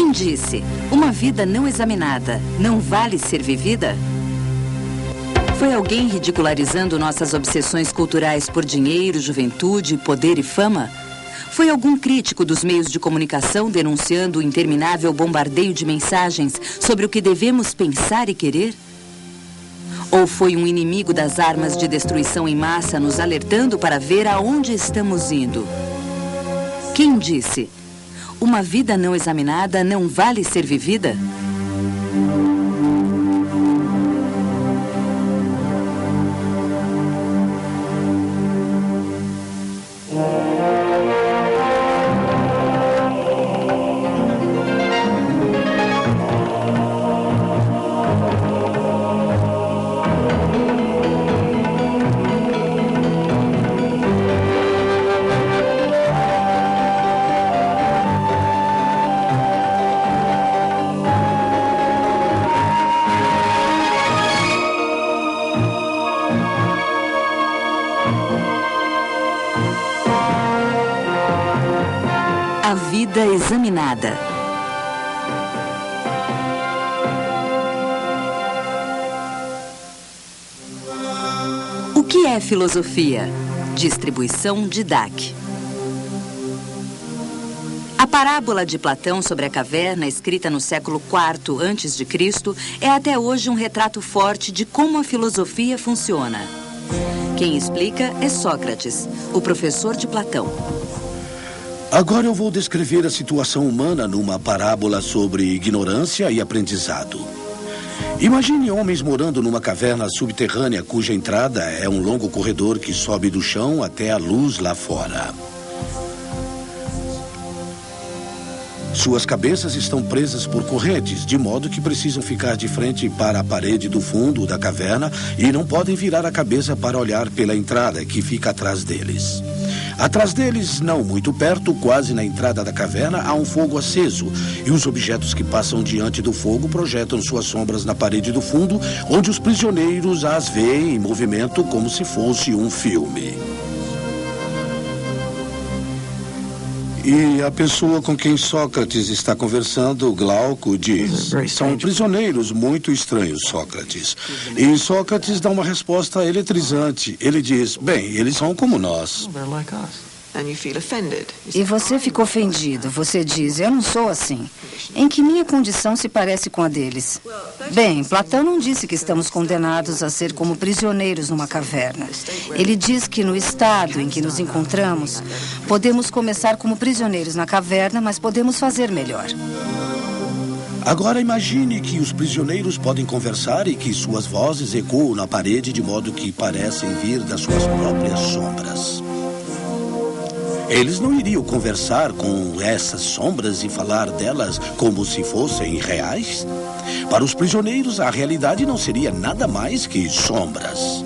Quem disse? Uma vida não examinada não vale ser vivida? Foi alguém ridicularizando nossas obsessões culturais por dinheiro, juventude, poder e fama? Foi algum crítico dos meios de comunicação denunciando o interminável bombardeio de mensagens sobre o que devemos pensar e querer? Ou foi um inimigo das armas de destruição em massa nos alertando para ver aonde estamos indo? Quem disse? Uma vida não examinada não vale ser vivida? A vida examinada. O que é filosofia? Distribuição de Dac. A parábola de Platão sobre a caverna, escrita no século IV a.C., é até hoje um retrato forte de como a filosofia funciona. Quem explica é Sócrates, o professor de Platão. Agora eu vou descrever a situação humana numa parábola sobre ignorância e aprendizado. Imagine homens morando numa caverna subterrânea cuja entrada é um longo corredor que sobe do chão até a luz lá fora. Suas cabeças estão presas por correntes, de modo que precisam ficar de frente para a parede do fundo da caverna e não podem virar a cabeça para olhar pela entrada que fica atrás deles. Atrás deles, não muito perto, quase na entrada da caverna, há um fogo aceso. E os objetos que passam diante do fogo projetam suas sombras na parede do fundo, onde os prisioneiros as veem em movimento como se fosse um filme. E a pessoa com quem Sócrates está conversando, Glauco, diz: são prisioneiros muito estranhos, Sócrates. E Sócrates dá uma resposta eletrizante. Ele diz: bem, eles são como nós. E você fica ofendido. Você diz: eu não sou assim. Em que minha condição se parece com a deles? Bem, Platão não disse que estamos condenados a ser como prisioneiros numa caverna. Ele diz que no estado em que nos encontramos, podemos começar como prisioneiros na caverna, mas podemos fazer melhor. Agora imagine que os prisioneiros podem conversar e que suas vozes ecoam na parede de modo que parecem vir das suas próprias sombras. Eles não iriam conversar com essas sombras e falar delas como se fossem reais? Para os prisioneiros, a realidade não seria nada mais que sombras.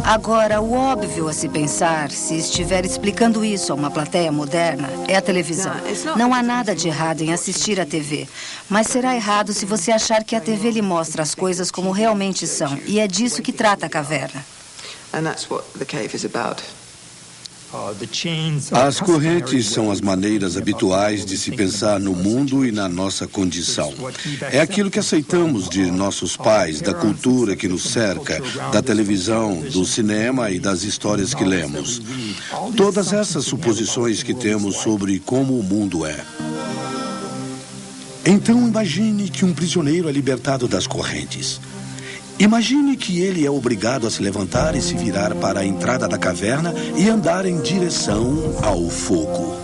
Agora, o óbvio a se pensar, se estiver explicando isso a uma plateia moderna, é a televisão. Não há nada de errado em assistir à TV, mas será errado se você achar que a TV lhe mostra as coisas como realmente são, e é disso que trata a caverna. As correntes são as maneiras habituais de se pensar no mundo e na nossa condição. É aquilo que aceitamos de nossos pais, da cultura que nos cerca, da televisão, do cinema e das histórias que lemos. Todas essas suposições que temos sobre como o mundo é. Então imagine que um prisioneiro é libertado das correntes. Imagine que ele é obrigado a se levantar e se virar para a entrada da caverna e andar em direção ao fogo.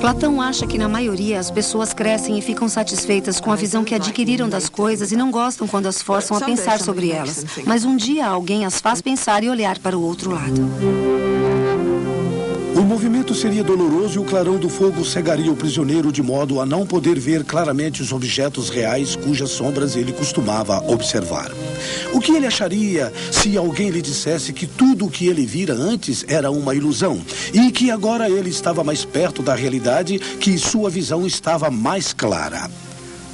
Platão acha que, na maioria, as pessoas crescem e ficam satisfeitas com a visão que adquiriram das coisas e não gostam quando as forçam a pensar sobre elas. Mas um dia alguém as faz pensar e olhar para o outro lado. O movimento seria doloroso e o clarão do fogo cegaria o prisioneiro de modo a não poder ver claramente os objetos reais cujas sombras ele costumava observar. O que ele acharia se alguém lhe dissesse que tudo o que ele vira antes era uma ilusão e que agora ele estava mais perto da realidade, que sua visão estava mais clara?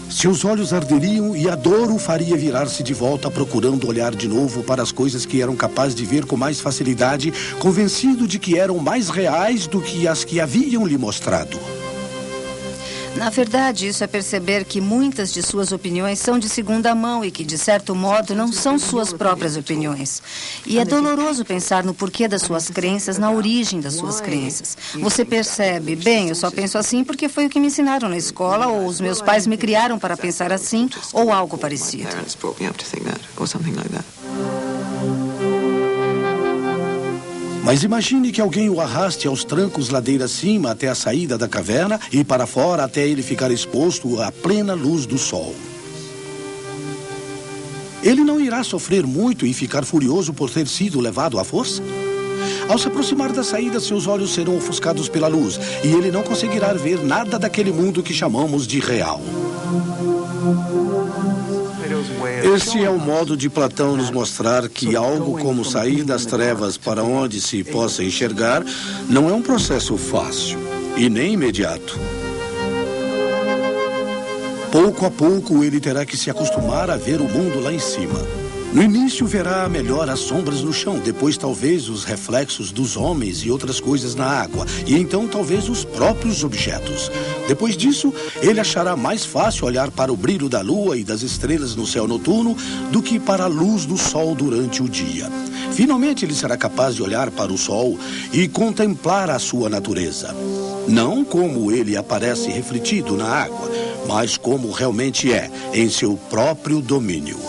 Seus olhos arderiam e a dor o faria virar-se de volta, procurando olhar de novo para as coisas que eram capazes de ver com mais facilidade, convencido de que eram mais reais do que as que haviam lhe mostrado. Na verdade, isso é perceber que muitas de suas opiniões são de segunda mão e que, de certo modo, não são suas próprias opiniões. E é doloroso pensar no porquê das suas crenças, na origem das suas crenças. Você percebe, bem, eu só penso assim porque foi o que me ensinaram na escola, ou os meus pais me criaram para pensar assim, ou algo parecido. Mas imagine que alguém o arraste aos trancos ladeira acima até a saída da caverna e para fora até ele ficar exposto à plena luz do sol. Ele não irá sofrer muito e ficar furioso por ter sido levado à força? Ao se aproximar da saída, seus olhos serão ofuscados pela luz e ele não conseguirá ver nada daquele mundo que chamamos de real. Esse é o modo de Platão nos mostrar que algo como sair das trevas para onde se possa enxergar não é um processo fácil e nem imediato. Pouco a pouco ele terá que se acostumar a ver o mundo lá em cima. No início verá melhor as sombras no chão, depois talvez os reflexos dos homens e outras coisas na água, e então talvez os próprios objetos. Depois disso, ele achará mais fácil olhar para o brilho da lua e das estrelas no céu noturno do que para a luz do sol durante o dia. Finalmente ele será capaz de olhar para o sol e contemplar a sua natureza. Não como ele aparece refletido na água, mas como realmente é, em seu próprio domínio.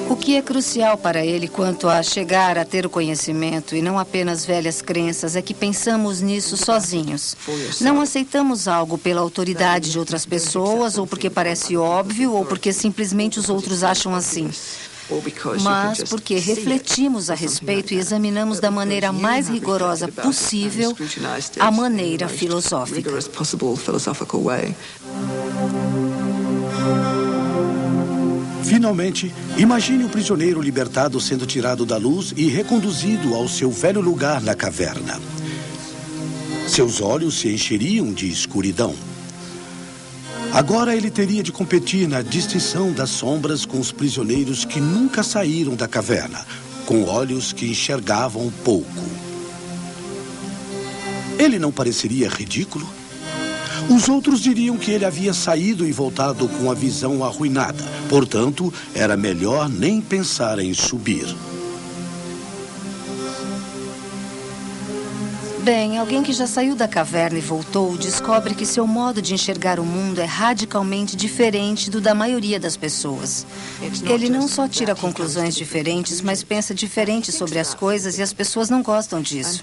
O que é crucial para ele quanto a chegar a ter o conhecimento e não apenas velhas crenças é que pensamos nisso sozinhos. Não aceitamos algo pela autoridade de outras pessoas ou porque parece óbvio ou porque simplesmente os outros acham assim. Mas porque refletimos a respeito e examinamos da maneira mais rigorosa possível a maneira filosófica. Finalmente, imagine o prisioneiro libertado sendo tirado da luz e reconduzido ao seu velho lugar na caverna. Seus olhos se encheriam de escuridão. Agora ele teria de competir na distinção das sombras com os prisioneiros que nunca saíram da caverna, com olhos que enxergavam pouco. Ele não pareceria ridículo? Os outros diriam que ele havia saído e voltado com a visão arruinada. Portanto, era melhor nem pensar em subir. Bem, alguém que já saiu da caverna e voltou descobre que seu modo de enxergar o mundo é radicalmente diferente do da maioria das pessoas. Ele não só tira conclusões diferentes, mas pensa diferente sobre as coisas e as pessoas não gostam disso.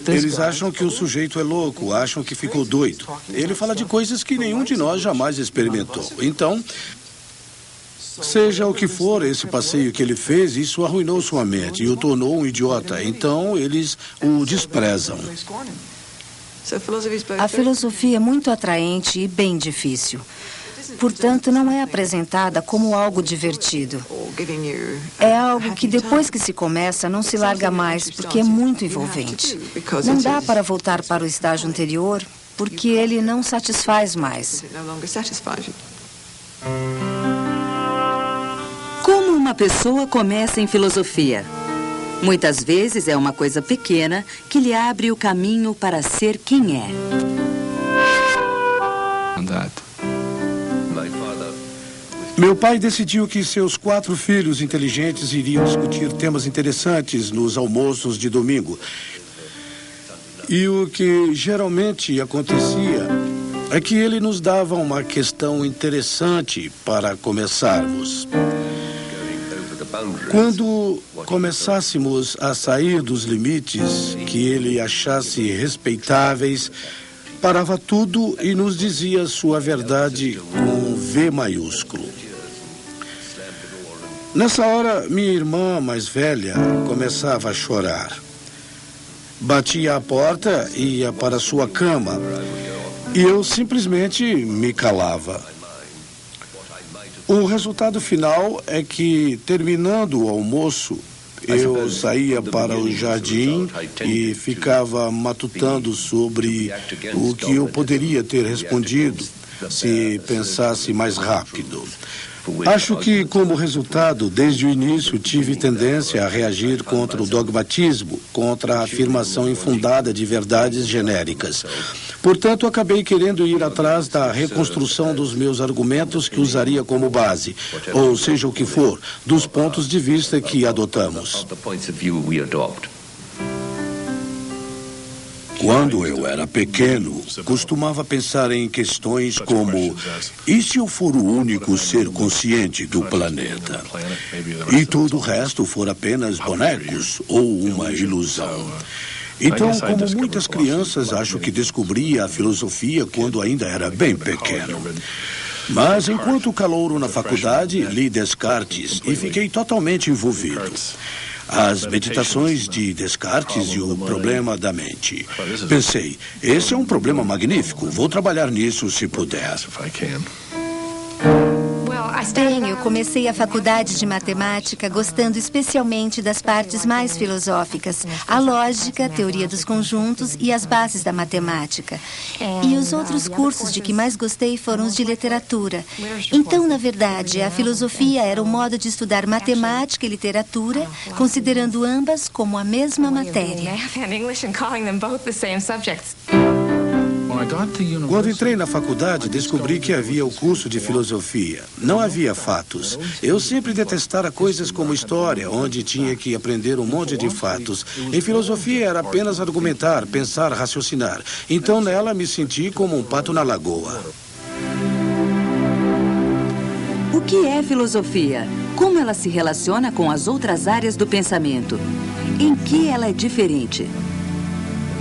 Eles acham que o sujeito é louco, acham que ficou doido. Ele fala de coisas que nenhum de nós jamais experimentou. Então, seja o que for esse passeio que ele fez, isso arruinou sua mente e o tornou um idiota. Então, eles o desprezam. A filosofia é muito atraente e bem difícil. Portanto, não é apresentada como algo divertido. É algo que depois que se começa, não se larga mais, porque é muito envolvente. Não dá para voltar para o estágio anterior, porque ele não satisfaz mais. Como uma pessoa começa em filosofia? Muitas vezes é uma coisa pequena que lhe abre o caminho para ser quem é. Meu pai decidiu que seus 4 filhos inteligentes iriam discutir temas interessantes nos almoços de domingo. E o que geralmente acontecia é que ele nos dava uma questão interessante para começarmos. Quando começássemos a sair dos limites que ele achasse respeitáveis, parava tudo e nos dizia sua verdade com V maiúsculo. Nessa hora, minha irmã mais velha começava a chorar. Batia à porta e ia para sua cama. E eu simplesmente me calava. O resultado final é que, terminando o almoço, eu saía para o jardim e ficava matutando sobre o que eu poderia ter respondido se pensasse mais rápido. Acho que, como resultado, desde o início tive tendência a reagir contra o dogmatismo, contra a afirmação infundada de verdades genéricas. Portanto, acabei querendo ir atrás da reconstrução dos meus argumentos que usaria como base, ou seja o que for, dos pontos de vista que adotamos. Quando eu era pequeno, costumava pensar em questões como: e se eu for o único ser consciente do planeta? E todo o resto for apenas bonecos ou uma ilusão? Então, como muitas crianças, acho que descobri a filosofia quando ainda era bem pequeno. Mas, enquanto calouro na faculdade, li Descartes e fiquei totalmente envolvido. As meditações de Descartes e o problema da mente. Pensei, esse é um problema magnífico, vou trabalhar nisso se puder. Bem, eu comecei a faculdade de matemática gostando especialmente das partes mais filosóficas, a lógica, a teoria dos conjuntos e as bases da matemática. E os outros cursos de que mais gostei foram os de literatura. Então, na verdade, a filosofia era um modo de estudar matemática e literatura, considerando ambas como a mesma matéria. Quando entrei na faculdade, descobri que havia o curso de filosofia. Não havia fatos. Eu sempre detestara coisas como história, onde tinha que aprender um monte de fatos. Em filosofia era apenas argumentar, pensar, raciocinar. Então nela me senti como um pato na lagoa. O que é filosofia? Como ela se relaciona com as outras áreas do pensamento? Em que ela é diferente?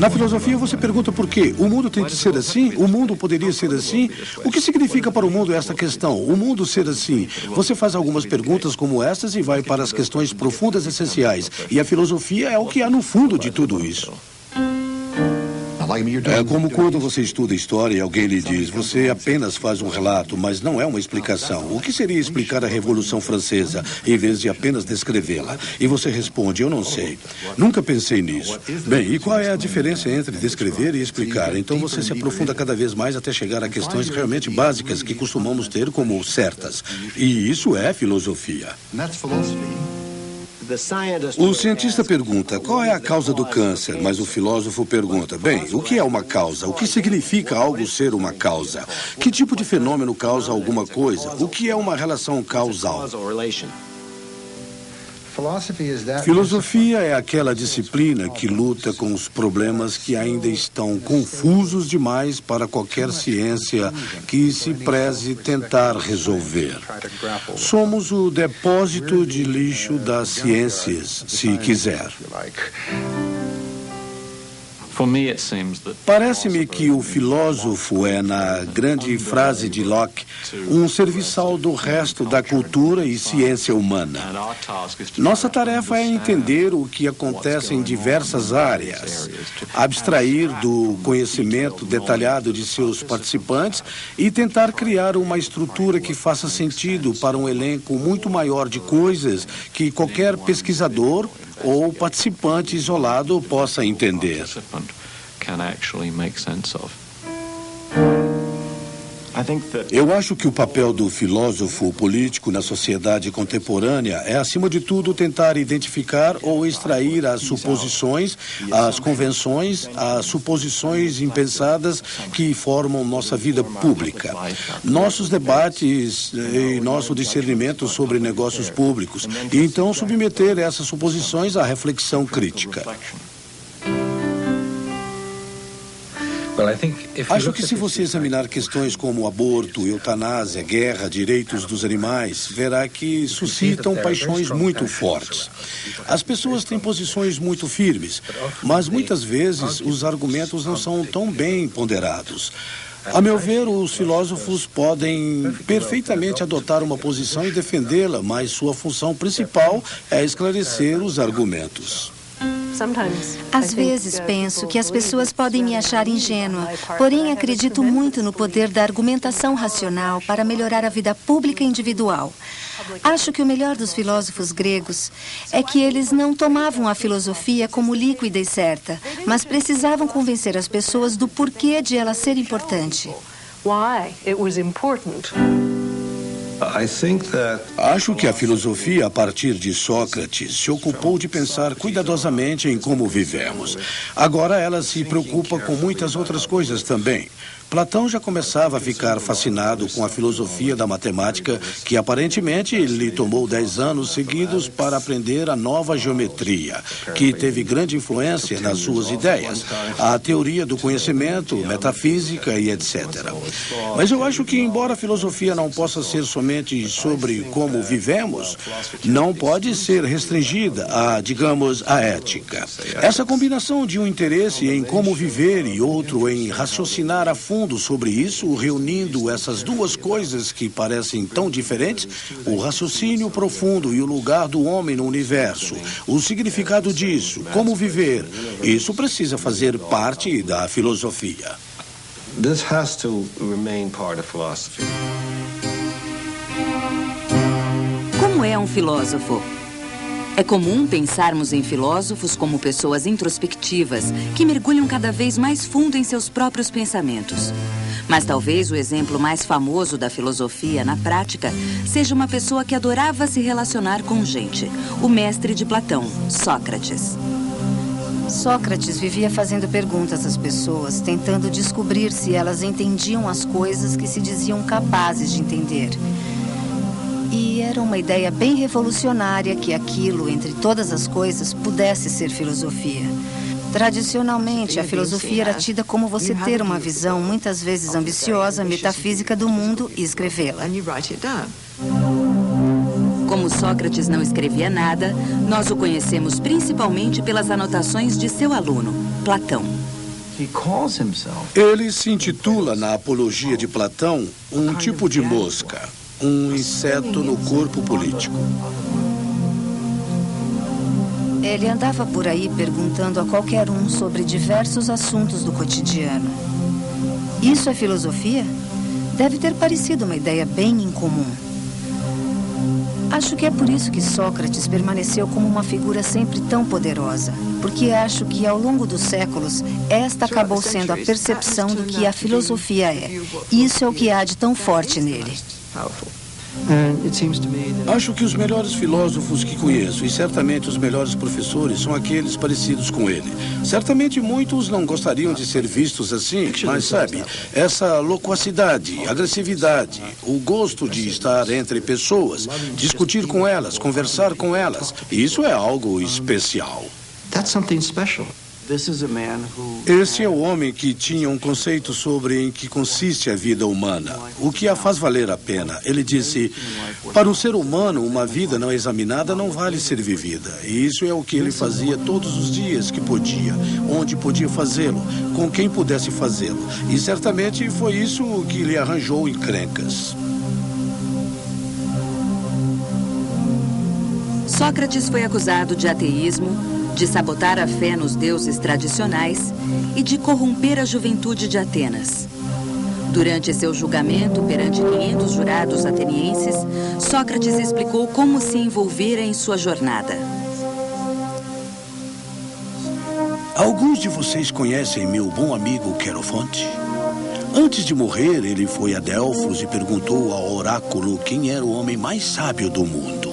Na filosofia, você pergunta por quê? O mundo tem que ser assim? O mundo poderia ser assim? O que significa para o mundo esta questão? O mundo ser assim? Você faz algumas perguntas como essas e vai para as questões profundas essenciais. E a filosofia é o que há no fundo de tudo isso. É como quando você estuda história e alguém lhe diz: você apenas faz um relato, mas não é uma explicação. O que seria explicar a Revolução Francesa, em vez de apenas descrevê-la? E você responde: eu não sei. Nunca pensei nisso. Bem, e qual é a diferença entre descrever e explicar? Então você se aprofunda cada vez mais até chegar a questões realmente básicas que costumamos ter como certas. E isso é filosofia. O cientista pergunta, qual é a causa do câncer? Mas o filósofo pergunta, bem, o que é uma causa? O que significa algo ser uma causa? Que tipo de fenômeno causa alguma coisa? O que é uma relação causal? Filosofia é aquela disciplina que luta com os problemas que ainda estão confusos demais para qualquer ciência que se preze tentar resolver. Somos o depósito de lixo das ciências, se quiser. Parece-me que o filósofo é, na grande frase de Locke, um serviçal do resto da cultura e ciência humana. Nossa tarefa é entender o que acontece em diversas áreas, abstrair do conhecimento detalhado de seus participantes e tentar criar uma estrutura que faça sentido para um elenco muito maior de coisas que qualquer pesquisador ou participante isolado possa entender. Eu acho que o papel do filósofo político na sociedade contemporânea é, acima de tudo, tentar identificar ou extrair as suposições, as convenções, as suposições impensadas que formam nossa vida pública, nossos debates e nosso discernimento sobre negócios públicos, e então submeter essas suposições à reflexão crítica. Acho que se você examinar questões como aborto, eutanásia, guerra, direitos dos animais, verá que suscitam paixões muito fortes. As pessoas têm posições muito firmes, mas muitas vezes os argumentos não são tão bem ponderados. A meu ver, os filósofos podem perfeitamente adotar uma posição e defendê-la, mas sua função principal é esclarecer os argumentos. Às vezes penso que as pessoas podem me achar ingênua, porém acredito muito no poder da argumentação racional para melhorar a vida pública e individual. Acho que o melhor dos filósofos gregos é que eles não tomavam a filosofia como líquida e certa, mas precisavam convencer as pessoas do porquê de ela ser importante. Acho que a filosofia, a partir de Sócrates, se ocupou de pensar cuidadosamente em como vivemos. Agora ela se preocupa com muitas outras coisas também. Platão já começava a ficar fascinado com a filosofia da matemática, que aparentemente lhe tomou 10 anos seguidos para aprender a nova geometria, que teve grande influência nas suas ideias, a teoria do conhecimento, metafísica e etc. Mas eu acho que, embora a filosofia não possa ser somente sobre como vivemos, não pode ser restringida a, digamos, a ética. Essa combinação de um interesse em como viver e outro em raciocinar a fundo sobre isso, reunindo essas duas coisas que parecem tão diferentes, o raciocínio profundo e o lugar do homem no universo, o significado disso, como viver, isso precisa fazer parte da filosofia. This has to remain part of philosophy. Como é um filósofo? É comum pensarmos em filósofos como pessoas introspectivas que mergulham cada vez mais fundo em seus próprios pensamentos. Mas talvez o exemplo mais famoso da filosofia na prática seja uma pessoa que adorava se relacionar com gente, o mestre de Platão, Sócrates. Sócrates vivia fazendo perguntas às pessoas, tentando descobrir se elas entendiam as coisas que se diziam capazes de entender. E era uma ideia bem revolucionária que aquilo, entre todas as coisas, pudesse ser filosofia. Tradicionalmente, a filosofia era tida como você ter uma visão, muitas vezes ambiciosa, metafísica do mundo e escrevê-la. Como Sócrates não escrevia nada, nós o conhecemos principalmente pelas anotações de seu aluno, Platão. Ele se intitula na Apologia de Platão um tipo de mosca, um inseto no corpo político. Ele andava por aí perguntando a qualquer um sobre diversos assuntos do cotidiano. Isso é filosofia? Deve ter parecido uma ideia bem incomum. Acho que é por isso que Sócrates permaneceu como uma figura sempre tão poderosa. Porque acho que, ao longo dos séculos, esta acabou sendo a percepção do que a filosofia é. Isso é o que há de tão forte nele. Acho que os melhores filósofos que conheço e certamente os melhores professores são aqueles parecidos com ele. Certamente muitos não gostariam de ser vistos assim, mas sabe, essa loquacidade, agressividade, o gosto de estar entre pessoas, discutir com elas, conversar com elas, isso é algo especial. Esse é o homem que tinha um conceito sobre em que consiste a vida humana, o que a faz valer a pena. Ele disse, para um ser humano, uma vida não examinada não vale ser vivida. E isso é o que ele fazia todos os dias que podia, onde podia fazê-lo, com quem pudesse fazê-lo. E certamente foi isso que lhe arranjou encrencas. Sócrates foi acusado de ateísmo, de sabotar a fé nos deuses tradicionais e de corromper a juventude de Atenas. Durante seu julgamento perante 500 jurados atenienses, Sócrates explicou como se envolvera em sua jornada. Alguns de vocês conhecem meu bom amigo Querofonte? Antes de morrer, ele foi a Delfos e perguntou ao oráculo quem era o homem mais sábio do mundo.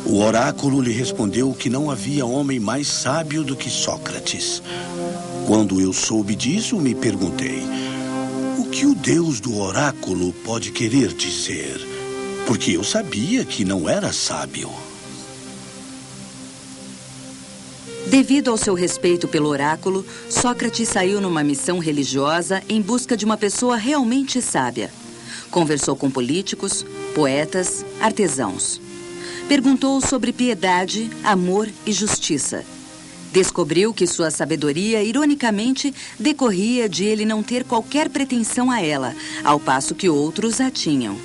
O oráculo lhe respondeu que não havia homem mais sábio do que Sócrates. Quando eu soube disso, me perguntei, o que o Deus do oráculo pode querer dizer? Porque eu sabia que não era sábio. Devido ao seu respeito pelo oráculo, Sócrates saiu numa missão religiosa em busca de uma pessoa realmente sábia. Conversou com políticos, poetas, artesãos. Perguntou sobre piedade, amor e justiça. Descobriu que sua sabedoria, ironicamente, decorria de ele não ter qualquer pretensão a ela, ao passo que outros a tinham.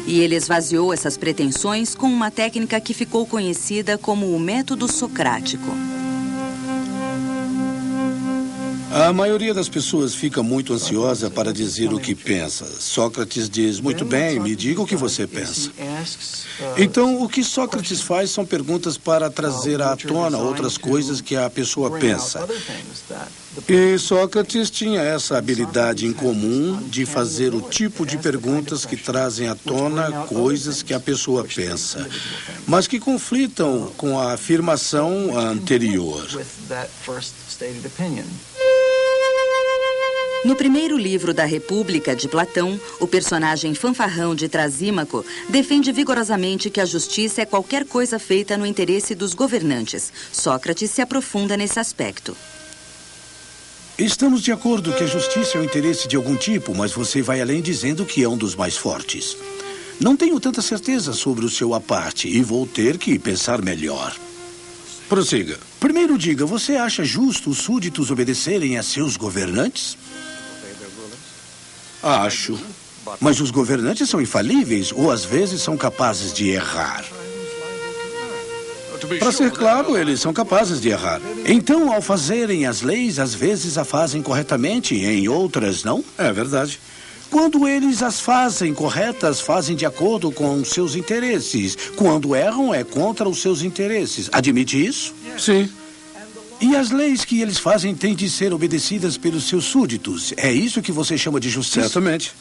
E ele esvaziou essas pretensões com uma técnica que ficou conhecida como o método socrático. A maioria das pessoas fica muito ansiosa para dizer o que pensa. Sócrates diz, muito bem, me diga o que você pensa. Então, o que Sócrates faz são perguntas para trazer à tona outras coisas que a pessoa pensa. E Sócrates tinha essa habilidade em comum de fazer o tipo de perguntas que trazem à tona coisas que a pessoa pensa, mas que conflitam com a afirmação anterior. No primeiro livro da República, de Platão, o personagem fanfarrão de Trasímaco defende vigorosamente que a justiça é qualquer coisa feita no interesse dos governantes. Sócrates se aprofunda nesse aspecto. Estamos de acordo que a justiça é um interesse de algum tipo, mas você vai além dizendo que é um dos mais fortes. Não tenho tanta certeza sobre o seu à parte e vou ter que pensar melhor. Prossiga. Primeiro diga, você acha justo os súditos obedecerem a seus governantes? Acho. Mas os governantes são infalíveis ou às vezes são capazes de errar. Para ser claro, eles são capazes de errar. Então, ao fazerem as leis, às vezes a fazem corretamente, em outras não? É verdade. Quando eles as fazem corretas, fazem de acordo com seus interesses. Quando erram, é contra os seus interesses. Admite isso? Sim. E as leis que eles fazem têm de ser obedecidas pelos seus súditos. É isso que você chama de justiça? Certamente.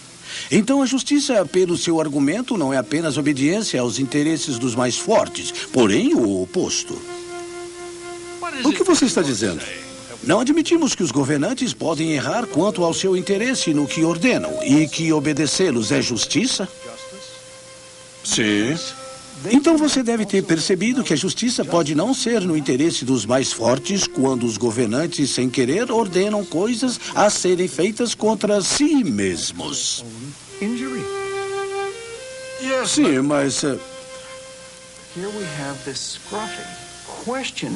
Então a justiça, pelo seu argumento, não é apenas obediência aos interesses dos mais fortes, porém o oposto. O que você está dizendo? Não admitimos que os governantes podem errar quanto ao seu interesse no que ordenam e que obedecê-los é justiça? Sim. Então você deve ter percebido que a justiça pode não ser no interesse dos mais fortes quando os governantes, sem querer, ordenam coisas a serem feitas contra si mesmos. Sim, mas...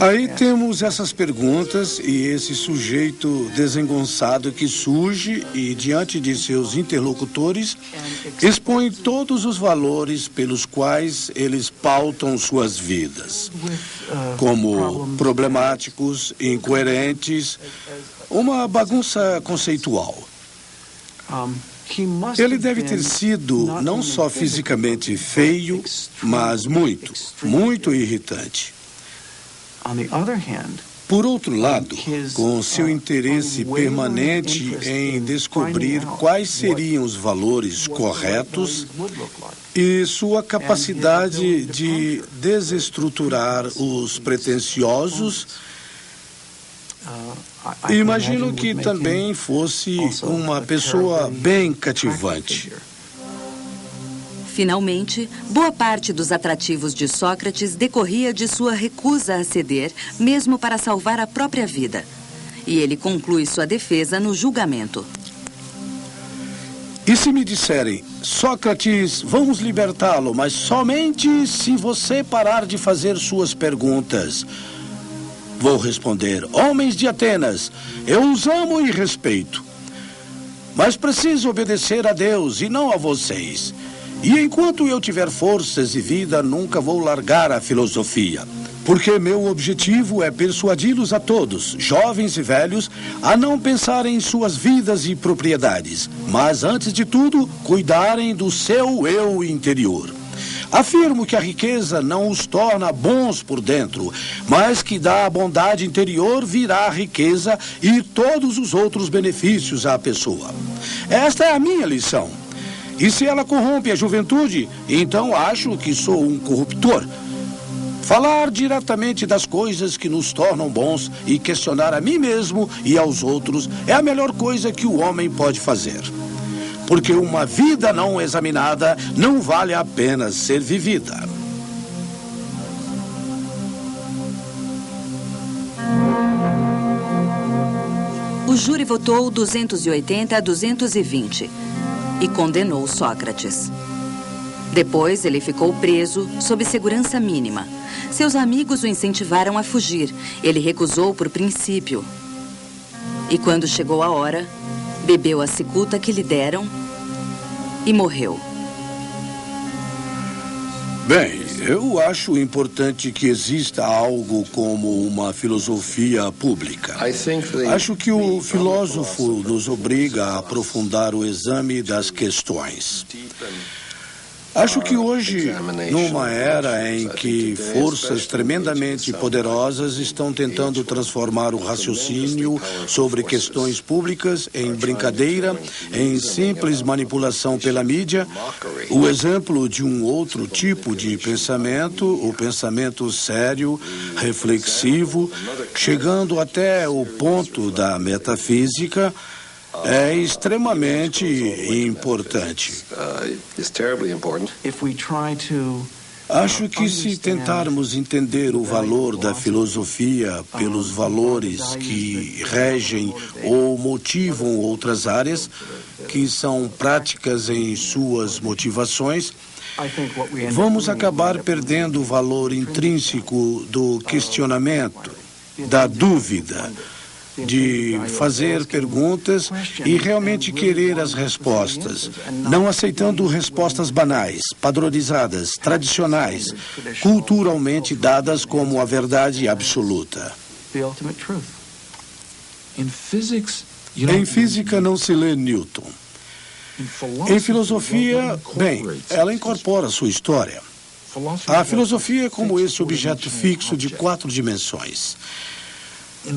Aí temos essas perguntas e esse sujeito desengonçado que surge e, diante de seus interlocutores, expõe todos os valores pelos quais eles pautam suas vidas, como problemáticos, incoerentes, uma bagunça conceitual. Ele deve ter sido não só fisicamente feio, mas muito irritante. Por outro lado, com seu interesse permanente em descobrir quais seriam os valores corretos e sua capacidade de desestruturar os pretensiosos, imagino que também fosse uma pessoa bem cativante. Finalmente, boa parte dos atrativos de Sócrates decorria de sua recusa a ceder, mesmo para salvar a própria vida. E ele conclui sua defesa no julgamento. E se me disserem, Sócrates, vamos libertá-lo, mas somente se você parar de fazer suas perguntas? Vou responder, homens de Atenas, eu os amo e respeito. Mas preciso obedecer a Deus e não a vocês. E enquanto eu tiver forças e vida, nunca vou largar a filosofia. Porque meu objetivo é persuadi-los a todos, jovens e velhos, a não pensarem em suas vidas e propriedades, mas, antes de tudo, cuidarem do seu eu interior. Afirmo que a riqueza não os torna bons por dentro, mas que da bondade interior virá a riqueza e todos os outros benefícios à pessoa. Esta é a minha lição. E se ela corrompe a juventude, então acho que sou um corruptor. Falar diretamente das coisas que nos tornam bons e questionar a mim mesmo e aos outros é a melhor coisa que o homem pode fazer. Porque uma vida não examinada não vale a pena ser vivida. O júri votou 280 a 220 e condenou Sócrates. Depois, ele ficou preso sob segurança mínima. Seus amigos o incentivaram a fugir. Ele recusou por princípio. E quando chegou a hora, bebeu a cicuta que lhe deram e morreu. Bem, Eu acho importante que exista algo como uma filosofia pública. Acho que o filósofo nos obriga a aprofundar o exame das questões. Acho que hoje, numa era em que forças tremendamente poderosas estão tentando transformar o raciocínio sobre questões públicas em brincadeira, em simples manipulação pela mídia, o exemplo de um outro tipo de pensamento, o pensamento sério, reflexivo, chegando até o ponto da metafísica, é extremamente importante. Acho que se tentarmos entender o valor da filosofia pelos valores que regem ou motivam outras áreas, que são práticas em suas motivações, vamos acabar perdendo o valor intrínseco do questionamento, da dúvida, de fazer perguntas e realmente querer as respostas, não aceitando respostas banais, padronizadas, tradicionais, culturalmente dadas como a verdade absoluta. Em física não se lê Newton. Em filosofia, bem, ela incorpora sua história. A filosofia é como esse objeto fixo de 4 dimensões.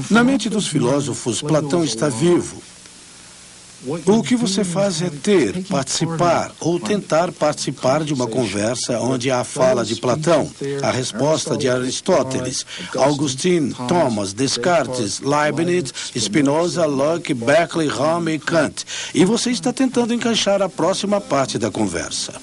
Na mente dos filósofos, Platão está vivo. O que você faz é participar ou tentar participar de uma conversa onde há a fala de Platão, a resposta de Aristóteles, Augustin, Thomas, Descartes, Leibniz, Spinoza, Locke, Berkeley, Hume e Kant. E você está tentando encaixar a próxima parte da conversa.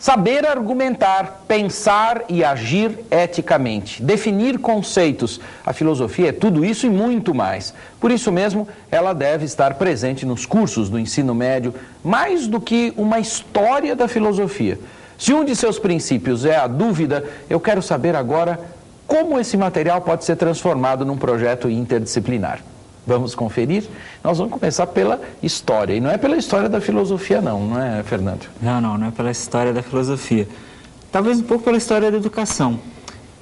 Saber argumentar, pensar e agir eticamente, definir conceitos. A filosofia é tudo isso e muito mais. Por isso mesmo, ela deve estar presente nos cursos do ensino médio, mais do que uma história da filosofia. Se um de seus princípios é a dúvida, eu quero saber agora como esse material pode ser transformado num projeto interdisciplinar. Vamos conferir? Nós vamos começar pela história. E não é pela história da filosofia, não é, Fernando? Não é pela história da filosofia. Talvez um pouco pela história da educação.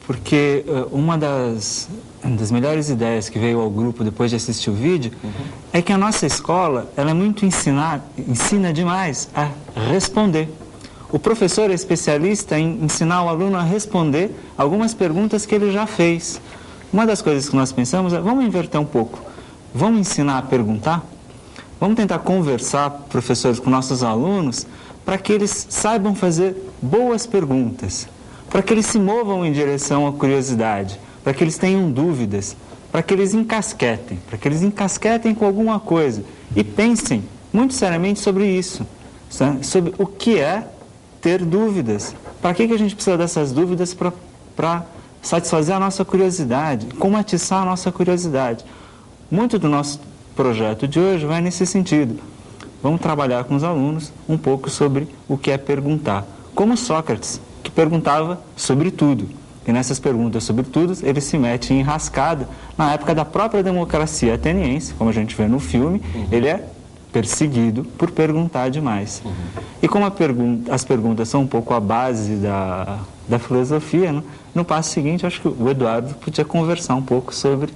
Porque uma das melhores ideias que veio ao grupo depois de assistir o vídeo é que a nossa escola, ela é muito ensina demais a responder. O professor é especialista em ensinar o aluno a responder algumas perguntas que ele já fez. Uma das coisas que nós pensamos é, vamos inverter um pouco. Vamos ensinar a perguntar? Vamos tentar conversar, professores, com nossos alunos, para que eles saibam fazer boas perguntas, para que eles se movam em direção à curiosidade, para que eles tenham dúvidas, para que eles encasquetem com alguma coisa e pensem muito seriamente sobre isso, sobre o que é ter dúvidas. Para que a gente precisa dessas dúvidas para satisfazer a nossa curiosidade, como atiçar a nossa curiosidade. Muito do nosso projeto de hoje vai nesse sentido. Vamos trabalhar com os alunos um pouco sobre o que é perguntar. Como Sócrates, que perguntava sobre tudo. E nessas perguntas sobre tudo, ele se mete em enrascada. Na época da própria democracia ateniense, como a gente vê no filme, ele é perseguido por perguntar demais. E como as perguntas são um pouco a base da filosofia, no passo seguinte, acho que o Eduardo podia conversar um pouco sobre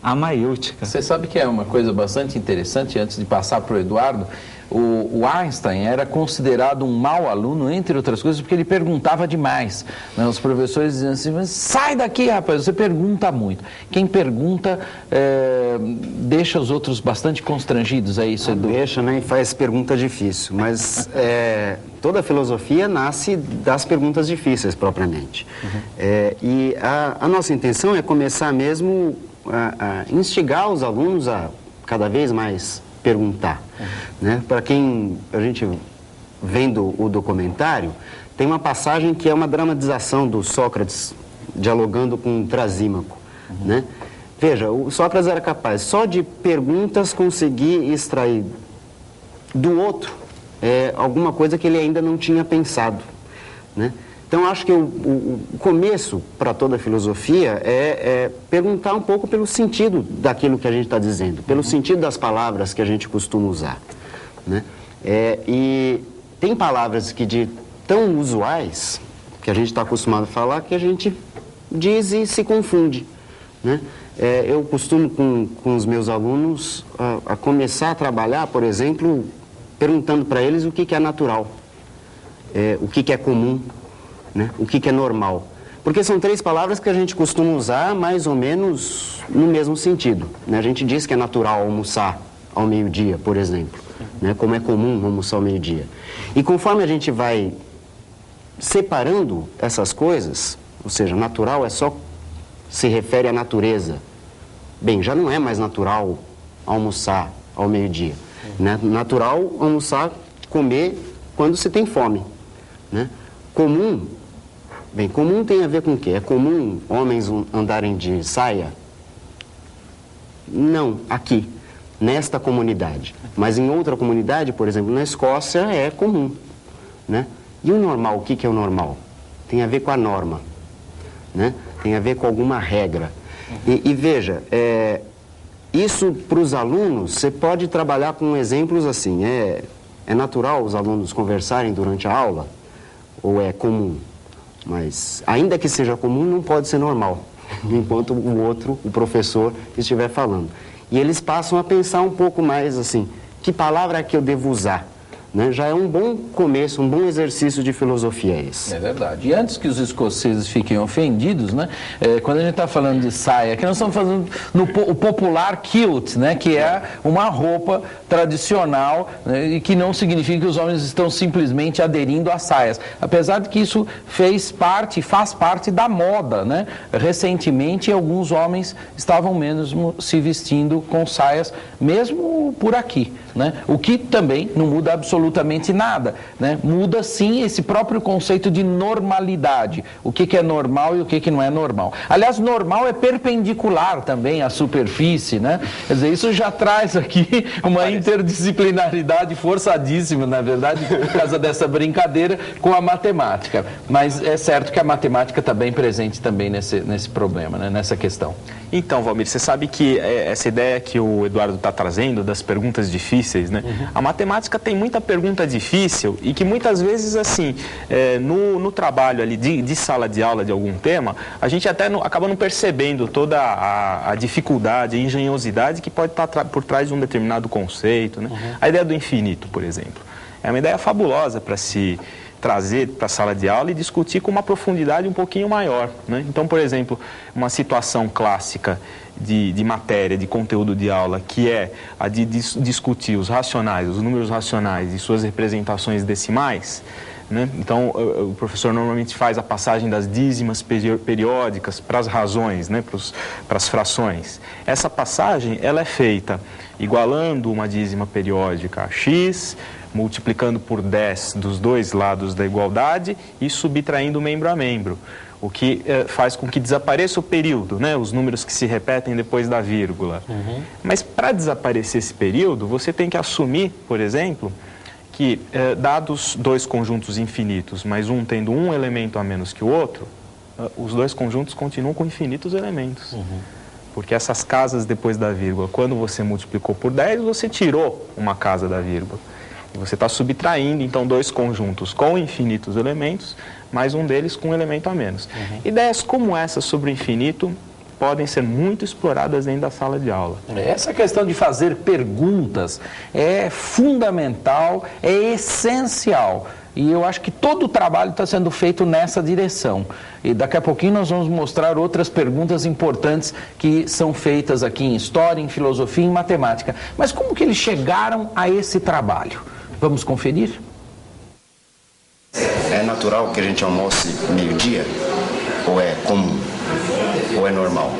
a maiútica. Você sabe que é uma coisa bastante interessante, antes de passar para o Eduardo, o Einstein era considerado um mau aluno, entre outras coisas, porque ele perguntava demais, né? Os professores diziam assim, mas sai daqui, rapaz, você pergunta muito. Quem pergunta deixa os outros bastante constrangidos, é isso, Edu? Deixa, né, e faz pergunta difícil, mas toda a filosofia nasce das perguntas difíceis, propriamente. E a nossa intenção é começar mesmo a instigar os alunos a cada vez mais perguntar, né? Para quem a gente vendo o documentário, tem uma passagem que é uma dramatização do Sócrates dialogando com Trasímaco, né? Veja, o Sócrates era capaz só de perguntas conseguir extrair do outro alguma coisa que ele ainda não tinha pensado, né? Então, acho que o começo para toda a filosofia é perguntar um pouco pelo sentido daquilo que a gente está dizendo, pelo sentido das palavras que a gente costuma usar, né? E tem palavras que de tão usuais, que a gente está acostumado a falar, que a gente diz e se confunde, né? Eu costumo, com os meus alunos, a começar a trabalhar, por exemplo, perguntando para eles o que é natural, o que é comum, né? O que é normal. Porque são 3 palavras que a gente costuma usar mais ou menos no mesmo sentido, né? A gente diz que é natural almoçar ao meio-dia, por exemplo, né? Como é comum almoçar ao meio-dia. E conforme a gente vai separando essas coisas, ou seja, natural se refere à natureza. Bem, já não é mais natural almoçar ao meio-dia, né? Natural almoçar, comer quando se tem fome, né? Comum, bem, comum tem a ver com o quê? É comum homens andarem de saia? Não, aqui, nesta comunidade. Mas em outra comunidade, por exemplo, na Escócia, é comum, né? E o normal, o que é o normal? Tem a ver com a norma, né? Tem a ver com alguma regra. E veja, isso para os alunos, você pode trabalhar com exemplos assim, é natural os alunos conversarem durante a aula? Ou é comum? Mas, ainda que seja comum, não pode ser normal, enquanto o professor, estiver falando. E eles passam a pensar um pouco mais assim, que palavra é que eu devo usar? Né? Já é um bom começo, um bom exercício de filosofia esse. É verdade. E antes que os escoceses fiquem ofendidos, né? Quando a gente está falando de saia, aqui nós estamos falando o popular kilt, né? Que é uma roupa tradicional, né? E que não significa que os homens estão simplesmente aderindo às saias. Apesar de que isso faz parte da moda, né? Recentemente, alguns homens estavam mesmo se vestindo com saias, mesmo por aqui, né? O que também não muda absolutamente nada, né? Muda sim esse próprio conceito de normalidade. O que é normal e o que não é normal. Aliás, normal é perpendicular também à superfície, né? Quer dizer, isso já traz aqui uma interdisciplinaridade forçadíssima, na verdade, por causa dessa brincadeira com a matemática. Mas é certo que a matemática está bem presente também nesse problema, né? Nessa questão. Então, Valmir, você sabe que essa ideia que o Eduardo está trazendo das perguntas difíceis, né? A matemática tem muita pergunta difícil e que muitas vezes, assim, no trabalho ali de sala de aula de algum tema, a gente até acaba não percebendo toda a dificuldade, a engenhosidade que pode estar por trás de um determinado conceito, né? A ideia do infinito, por exemplo, é uma ideia fabulosa para se trazer para a sala de aula e discutir com uma profundidade um pouquinho maior, né? Então, por exemplo, uma situação clássica de matéria, de conteúdo de aula, que é a de discutir os racionais, os números racionais e suas representações decimais, né? Então, o professor normalmente faz a passagem das dízimas periódicas para as razões, né? Para as frações. Essa passagem, ela é feita igualando uma dízima periódica a x, multiplicando por 10 dos dois lados da igualdade e subtraindo membro a membro, o que faz com que desapareça o período, né? Os números que se repetem depois da vírgula. Mas para desaparecer esse período, você tem que assumir, por exemplo, que dados dois conjuntos infinitos, mas um tendo um elemento a menos que o outro, os dois conjuntos continuam com infinitos elementos. Porque essas casas depois da vírgula, quando você multiplicou por 10, você tirou uma casa da vírgula. E você está subtraindo, então, dois conjuntos com infinitos elementos, mais um deles com um elemento a menos. Ideias como essa sobre o infinito podem ser muito exploradas dentro da sala de aula. Essa questão de fazer perguntas é fundamental, é essencial. E eu acho que todo o trabalho está sendo feito nessa direção. E daqui a pouquinho nós vamos mostrar outras perguntas importantes que são feitas aqui em História, em Filosofia e em Matemática. Mas como que eles chegaram a esse trabalho? Vamos conferir? É natural que a gente almoce meio-dia? Ou é comum? Ou é normal?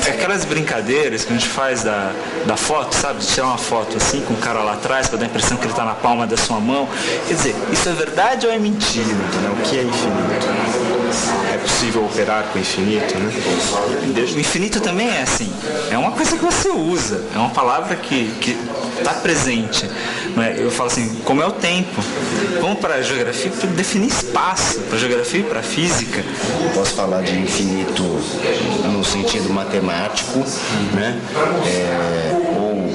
Aquelas brincadeiras que a gente faz da foto, sabe? De tirar uma foto assim com o cara lá atrás para dar a impressão que ele está na palma da sua mão. Quer dizer, isso é verdade ou é mentira? Entendeu? O que é infinito? É possível operar com o infinito, né? O infinito também é assim. É uma coisa que você usa. É uma palavra que está presente. Eu falo assim, como é o tempo? Vamos para a geografia para definir espaço. Para a geografia e para a física. Eu posso falar de infinito no sentido matemático, né? Ou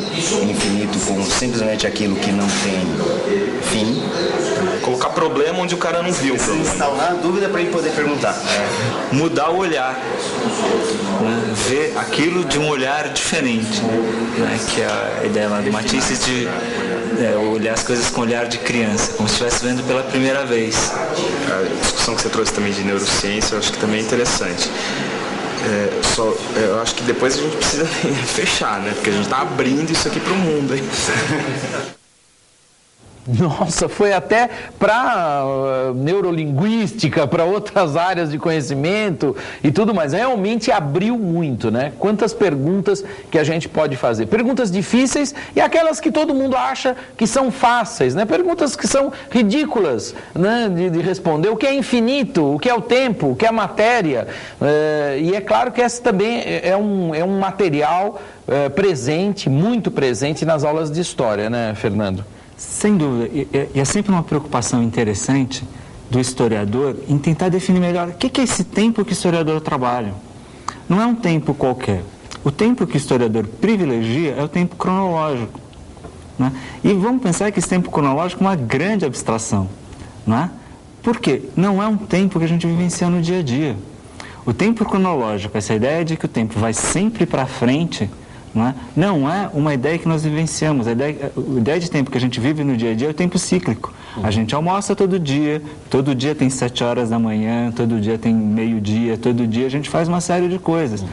infinito como simplesmente aquilo que não tem fim. Colocar problema onde o cara não viu. Instaurar a dúvida para ele poder perguntar. Mudar o olhar. Né? Ver aquilo de um olhar diferente. Né? Que é a ideia lá do Matisse de olhar as coisas com olhar de criança, como se estivesse vendo pela primeira vez. A discussão que você trouxe também de neurociência, eu acho que também é interessante. Eu acho que depois a gente precisa fechar, né? Porque a gente está abrindo isso aqui para o mundo, hein? Nossa, foi até para neurolinguística, para outras áreas de conhecimento e tudo mais. Realmente abriu muito, né? Quantas perguntas que a gente pode fazer. Perguntas difíceis e aquelas que todo mundo acha que são fáceis, né? Perguntas que são ridículas, né? de responder. O que é infinito? O que é o tempo? O que é a matéria? E é claro que esse também é um material presente, muito presente nas aulas de história, né, Fernando? Sem dúvida, e é sempre uma preocupação interessante do historiador em tentar definir melhor o que é esse tempo que o historiador trabalha. Não é um tempo qualquer. O tempo que o historiador privilegia é o tempo cronológico. Né? E vamos pensar que esse tempo cronológico é uma grande abstração. Né? Por quê? Não é um tempo que a gente vivencia no dia a dia. O tempo cronológico, essa ideia de que o tempo vai sempre para frente, não é uma ideia que nós vivenciamos. A ideia de tempo que a gente vive no dia a dia é o tempo cíclico. A gente almoça todo dia tem 7 horas da manhã, todo dia tem meio-dia, todo dia a gente faz uma série de coisas.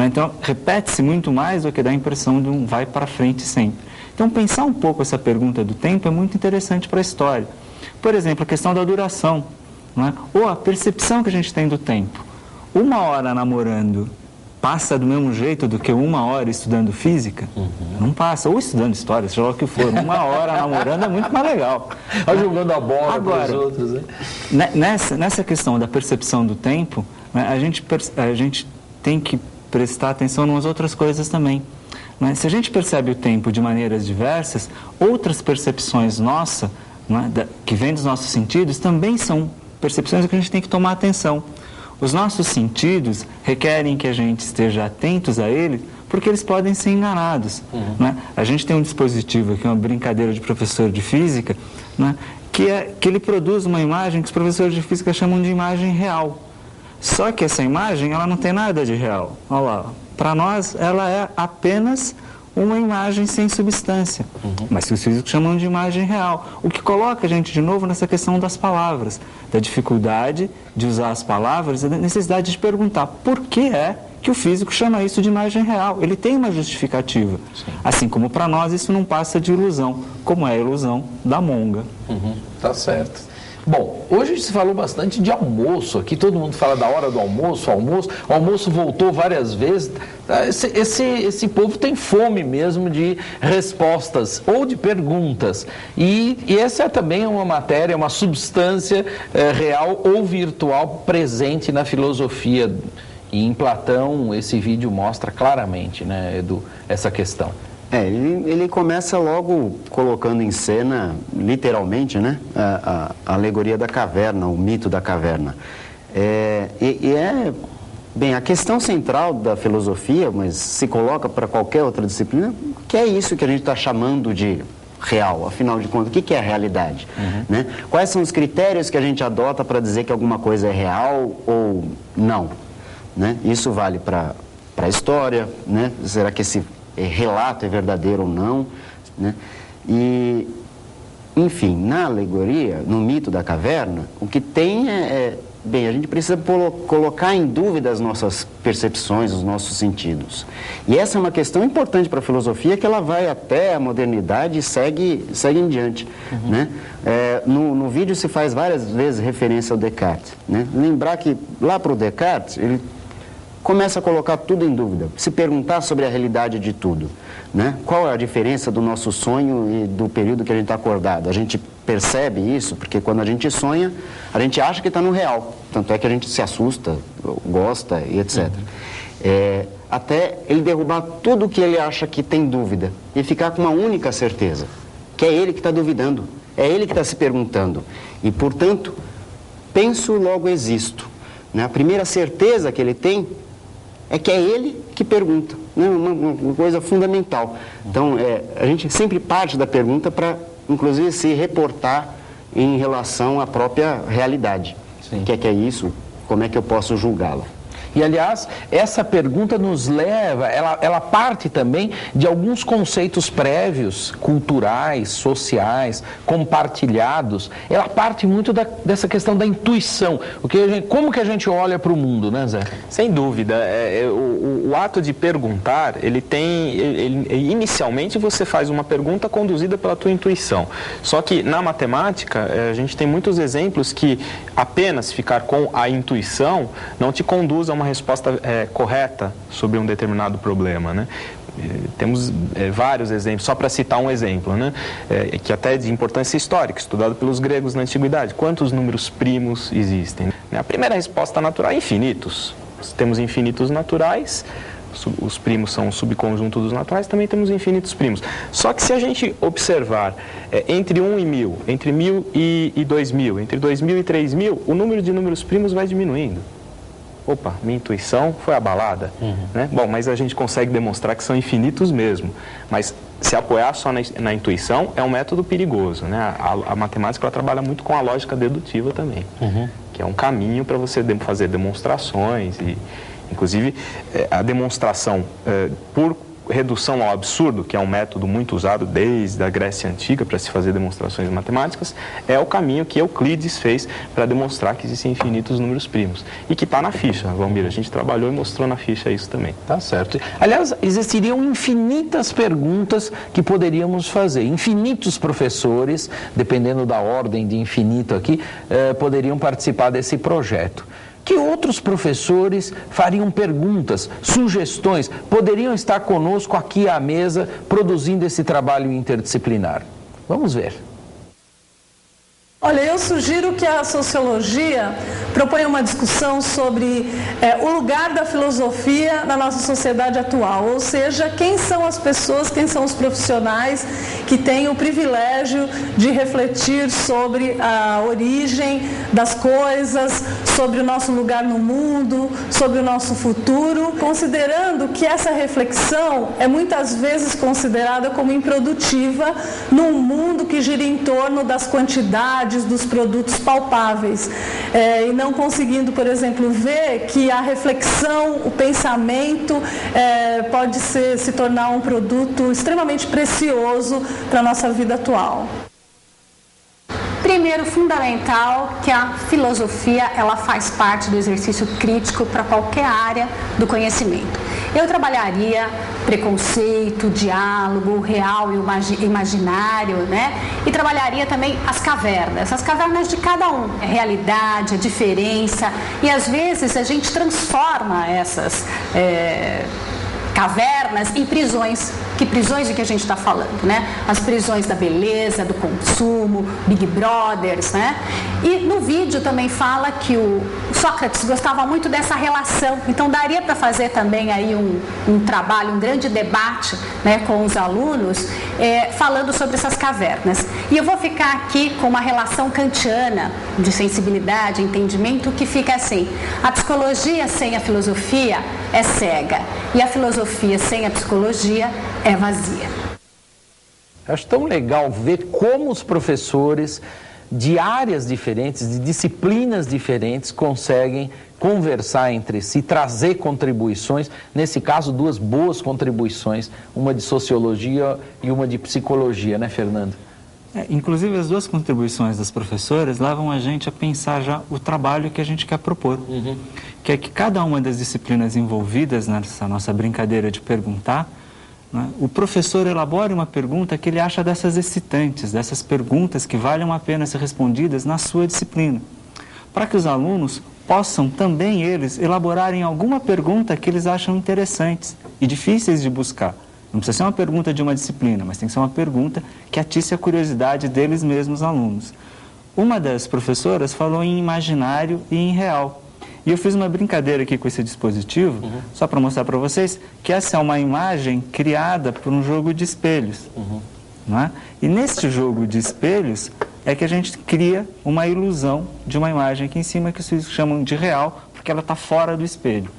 Então, repete-se muito mais do que dá a impressão de um vai para frente sempre. Então, pensar um pouco essa pergunta do tempo é muito interessante para a história. Por exemplo, a questão da duração, ou a percepção que a gente tem do tempo. 1 hora namorando passa do mesmo jeito do que 1 hora estudando física? Não passa. Ou estudando história, seja lá o que for. 1 hora namorando é muito mais legal. Ou jogando a bola para os outros. Né? Nessa questão da percepção do tempo, a gente tem que prestar atenção em umas outras coisas também. Se a gente percebe o tempo de maneiras diversas, outras percepções nossas, que vêm dos nossos sentidos, também são percepções que a gente tem que tomar atenção. Os nossos sentidos requerem que a gente esteja atentos a eles, porque eles podem ser enganados. A gente tem um dispositivo aqui, uma brincadeira de professor de física, que ele produz uma imagem que os professores de física chamam de imagem real. Só que essa imagem, ela não tem nada de real. Olha lá, para nós, ela é apenas uma imagem sem substância, mas que os físicos chamam de imagem real. O que coloca a gente de novo nessa questão das palavras, da dificuldade de usar as palavras e da necessidade de perguntar por que é que o físico chama isso de imagem real. Ele tem uma justificativa. Sim. Assim como para nós isso não passa de ilusão, como é a ilusão da monga. Tá certo. Bom, hoje se falou bastante de almoço, aqui todo mundo fala da hora do almoço, o almoço voltou várias vezes, esse povo tem fome mesmo de respostas ou de perguntas, e essa também é uma matéria, uma substância real ou virtual presente na filosofia, e em Platão esse vídeo mostra claramente, né, Edu, essa questão. Ele começa logo colocando em cena, literalmente, né, a alegoria da caverna, o mito da caverna. Bem, a questão central da filosofia, mas se coloca para qualquer outra disciplina, que é isso que a gente está chamando de real, afinal de contas, o que é a realidade? Né? Quais são os critérios que a gente adota para dizer que alguma coisa é real ou não? Né? Isso vale para para a história, né? Será que esse relato é verdadeiro ou não, né? E, enfim, na alegoria, no mito da caverna, o que tem bem, a gente precisa colocar em dúvida as nossas percepções, os nossos sentidos. E essa é uma questão importante para a filosofia, que ela vai até a modernidade e segue em diante, né? No vídeo se faz várias vezes referência ao Descartes, né? Lembrar que lá para o Descartes, ele começa a colocar tudo em dúvida, se perguntar sobre a realidade de tudo, né? Qual é a diferença do nosso sonho e do período que a gente está acordado? A gente percebe isso porque quando a gente sonha, a gente acha que está no real, tanto é que a gente se assusta, gosta e etc. Até ele derrubar tudo que ele acha que tem dúvida e ficar com uma única certeza, que é ele que está duvidando, é ele que está se perguntando. E, portanto, penso, logo existo, né? A primeira certeza que ele tem é que é ele que pergunta, né? Uma coisa fundamental. Então, a gente sempre parte da pergunta para, inclusive, se reportar em relação à própria realidade. Sim. O que é isso? Como é que eu posso julgá-la? E, aliás, essa pergunta nos leva, ela parte também de alguns conceitos prévios, culturais, sociais, compartilhados. Ela parte muito dessa questão da intuição. Como que a gente olha para o mundo, né, Zé? Sem dúvida. O ato de perguntar, inicialmente você faz uma pergunta conduzida pela tua intuição. Só que na matemática, a gente tem muitos exemplos que apenas ficar com a intuição não te conduz a uma resposta correta sobre um determinado problema, né? Temos vários exemplos, só para citar um exemplo, né? Que até é de importância histórica, estudado pelos gregos na antiguidade. Quantos números primos existem? A primeira resposta natural é infinitos. Temos infinitos naturais, os primos são um subconjunto dos naturais, também temos infinitos primos. Só que se a gente observar entre 1 e 1000, entre 1000 e 2000, entre 2000 e 3000, o número de números primos vai diminuindo. Opa, minha intuição foi abalada, né? Bom, mas a gente consegue demonstrar que são infinitos mesmo. Mas se apoiar só na intuição é um método perigoso, né? A matemática ela trabalha muito com a lógica dedutiva também, que é um caminho para você fazer demonstrações e, inclusive, a demonstração por redução ao absurdo, que é um método muito usado desde a Grécia Antiga para se fazer demonstrações matemáticas, é o caminho que Euclides fez para demonstrar que existem infinitos números primos. E que está na ficha, Valmir. A gente trabalhou e mostrou na ficha isso também. Tá certo. Aliás, existiriam infinitas perguntas que poderíamos fazer. Infinitos professores, dependendo da ordem de infinito aqui, poderiam participar desse projeto. Que outros professores fariam perguntas, sugestões, poderiam estar conosco aqui à mesa produzindo esse trabalho interdisciplinar? Vamos ver. Olha, eu sugiro que a sociologia proponha uma discussão sobre o lugar da filosofia na nossa sociedade atual, ou seja, quem são as pessoas, quem são os profissionais que têm o privilégio de refletir sobre a origem das coisas, sobre o nosso lugar no mundo, sobre o nosso futuro, considerando que essa reflexão é muitas vezes considerada como improdutiva num mundo que gira em torno das quantidades, dos produtos palpáveis, e não conseguindo, por exemplo, ver que a reflexão, o pensamento pode se tornar um produto extremamente precioso para a nossa vida atual. Primeiro, fundamental que a filosofia ela faz parte do exercício crítico para qualquer área do conhecimento. Eu trabalharia preconceito, diálogo, real e imaginário, né? E trabalharia também as cavernas de cada um, a realidade, a diferença, e às vezes a gente transforma essas cavernas em prisões. Que prisões de que a gente está falando, né? As prisões da beleza, do consumo, Big Brothers, né? E no vídeo também fala que o Sócrates gostava muito dessa relação, então daria para fazer também aí um trabalho, um grande debate, né, com os alunos, falando sobre essas cavernas. E eu vou ficar aqui com uma relação kantiana de sensibilidade, entendimento, que fica assim: a psicologia sem a filosofia é cega, e a filosofia sem a psicologia é vazia. Acho tão legal ver como os professores de áreas diferentes, de disciplinas diferentes, conseguem conversar entre si, trazer contribuições, nesse caso 2 boas contribuições, uma de sociologia e uma de psicologia, né, Fernando? Inclusive as 2 contribuições das professoras levam a gente a pensar já o trabalho que a gente quer propor, que é que cada uma das disciplinas envolvidas nessa nossa brincadeira de perguntar, né, o professor elabore uma pergunta que ele acha dessas excitantes, dessas perguntas que valham a pena ser respondidas na sua disciplina, para que os alunos possam também eles elaborarem alguma pergunta que eles acham interessantes e difíceis de buscar. Não precisa ser uma pergunta de uma disciplina, mas tem que ser uma pergunta que atice a curiosidade deles mesmos, alunos. Uma das professoras falou em imaginário e em real. E eu fiz uma brincadeira aqui com esse dispositivo, só para mostrar para vocês que essa é uma imagem criada por um jogo de espelhos. Não é? E neste jogo de espelhos é que a gente cria uma ilusão de uma imagem aqui em cima que vocês chamam de real, porque ela está fora do espelho.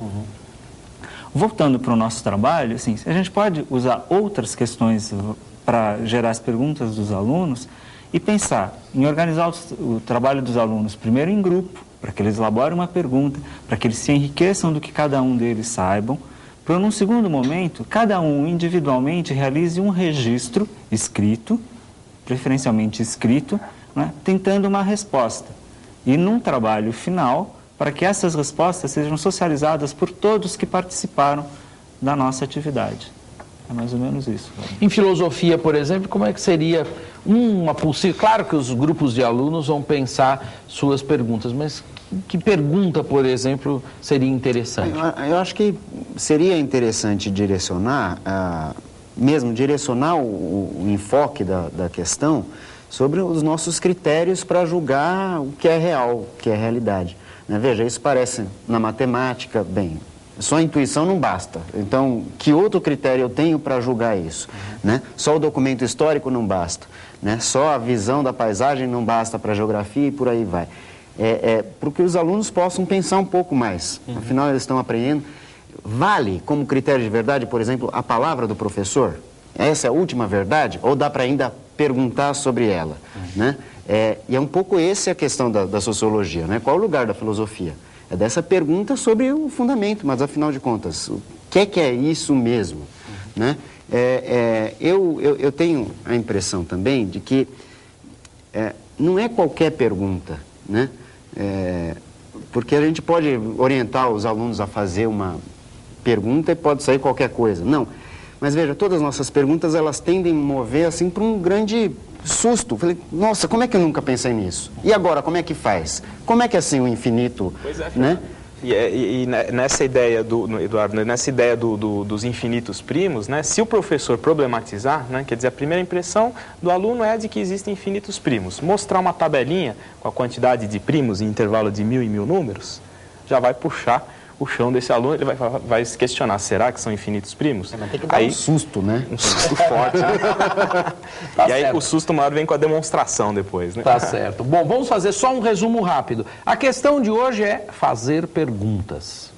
Voltando para o nosso trabalho, assim, a gente pode usar outras questões para gerar as perguntas dos alunos e pensar em organizar o trabalho dos alunos primeiro em grupo, para que eles elaborem uma pergunta, para que eles se enriqueçam do que cada um deles saibam, para num segundo momento, cada um individualmente realize um registro escrito, preferencialmente escrito, né, tentando uma resposta. E num trabalho final, para que essas respostas sejam socializadas por todos que participaram da nossa atividade. É mais ou menos isso. Em filosofia, por exemplo, como é que seria uma possível... Claro que os grupos de alunos vão pensar suas perguntas, mas que pergunta, por exemplo, seria interessante? Eu acho que seria interessante direcionar, o enfoque da questão sobre os nossos critérios para julgar o que é real, o que é realidade. Veja, isso parece na matemática, bem, só a intuição não basta. Então, que outro critério eu tenho para julgar isso? Né? Só o documento histórico não basta. Né? Só a visão da paisagem não basta para a geografia e por aí vai. Para que os alunos possam pensar um pouco mais. Afinal, eles estão aprendendo. Vale como critério de verdade, por exemplo, a palavra do professor? Essa é a última verdade? Ou dá para ainda perguntar sobre ela? Né? E é um pouco essa a questão da sociologia, né? Qual o lugar da filosofia? É dessa pergunta sobre o fundamento, mas afinal de contas, o que é isso mesmo? Né? Eu tenho a impressão também de que não é qualquer pergunta, né? Porque a gente pode orientar os alunos a fazer uma pergunta e pode sair qualquer coisa. Não. Mas veja, todas as nossas perguntas, elas tendem a mover assim para um grande susto. Falei, nossa, como é que eu nunca pensei nisso? E agora, como é que faz? Como é que é assim o infinito? Pois é, né? E nessa ideia, Eduardo, nessa ideia dos infinitos primos, né, se o professor problematizar, né, quer dizer, a primeira impressão do aluno é a de que existem infinitos primos. Mostrar uma tabelinha com a quantidade de primos em intervalo de 1000 e 1000 números, já vai puxar o chão desse aluno, ele vai se questionar, será que são infinitos primos? Mas tem que dar um susto, né? Um susto forte, né? Tá e aí certo. o susto maior vem com a demonstração depois, né? Tá certo. Bom, vamos fazer só um resumo rápido. A questão de hoje é fazer perguntas.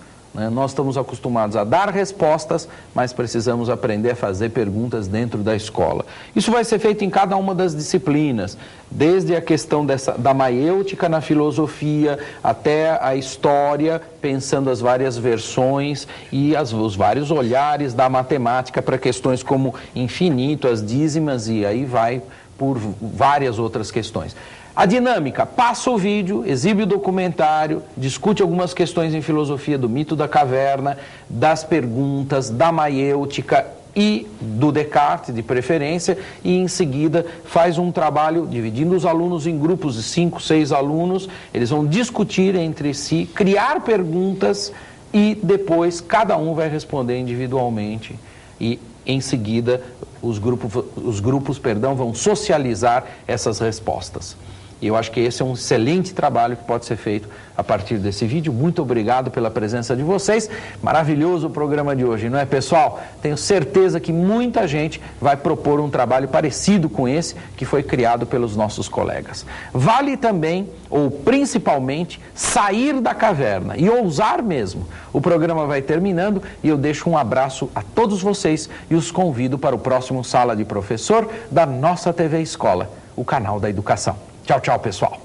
Nós estamos acostumados a dar respostas, mas precisamos aprender a fazer perguntas dentro da escola. Isso vai ser feito em cada uma das disciplinas, desde a questão da maiêutica na filosofia, até a história, pensando as várias versões e os vários olhares da matemática para questões como infinito, as dízimas e aí vai por várias outras questões. A dinâmica, passa o vídeo, exibe o documentário, discute algumas questões em filosofia do mito da caverna, das perguntas, da maiêutica e do Descartes, de preferência, e em seguida faz um trabalho dividindo os alunos em grupos de 5, 6 alunos, eles vão discutir entre si, criar perguntas e depois cada um vai responder individualmente e em seguida os grupos vão socializar essas respostas. E eu acho que esse é um excelente trabalho que pode ser feito a partir desse vídeo. Muito obrigado pela presença de vocês. Maravilhoso o programa de hoje, não é, pessoal? Tenho certeza que muita gente vai propor um trabalho parecido com esse que foi criado pelos nossos colegas. Vale também, ou principalmente, sair da caverna e ousar mesmo. O programa vai terminando e eu deixo um abraço a todos vocês e os convido para o próximo Sala de Professor da nossa TV Escola, o canal da educação. Tchau, tchau, pessoal.